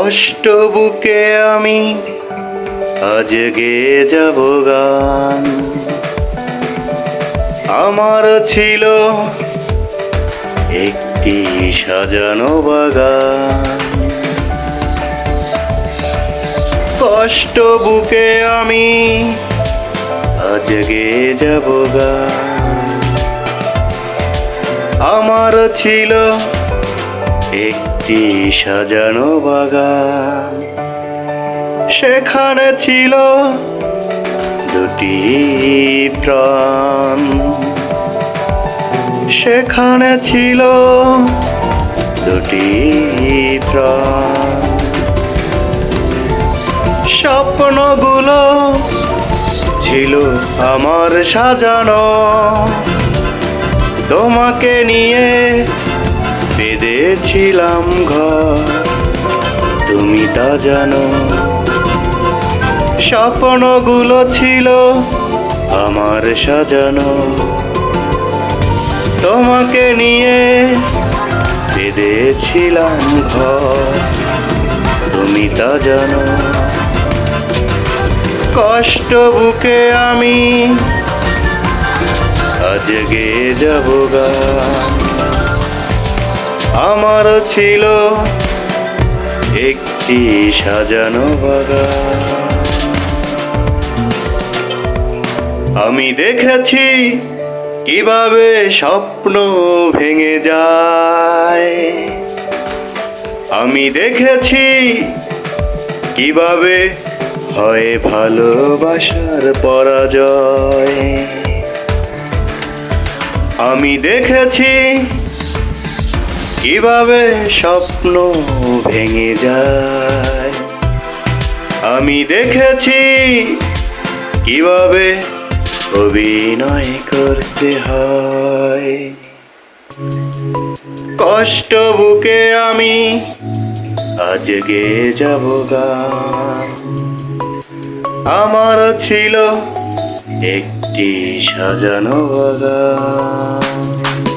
কষ্ট বুকে আমি আজ গেয়ে যাব গান। আমার ছিল একটি সাজানো বাগান। কষ্ট বুকে আমি আজ গেয়ে যাব গান। আমার ছিল একটি সাজানো বাগান। সেখানে ছিল দুটি প্রাণ। সেখানে ছিল দুটি প্রাণ। স্বপ্নগুলো ছিল আমার সাজানো। তোমাকে নিয়ে বেঁধেছিলাম ঘর, তুমি তা জানো। স্বপ্নগুলো ছিল আমার সাজানো। তোমাকে নিয়ে বেঁধেছিলাম ঘর, তুমি তা জানো। কষ্ট বুকে আমি আজ গেয়ে যাব গান। আমার ছিল একটি সাজানো বাগান। আমি দেখেছি কিভাবে স্বপ্ন ভেঙে যায়। আমি দেখেছি কিভাবে হয় ভালোবাসার পরাজয়। আমি দেখেছি কিভাবে স্বপ্ন ভেঙে যায়। আমি দেখেছি কিভাবে অভিনয় করতে হয়। কষ্ট বুকে আমি আজ গেয়ে যাব গান। আমার ছিল একটি সাজানো বাগান।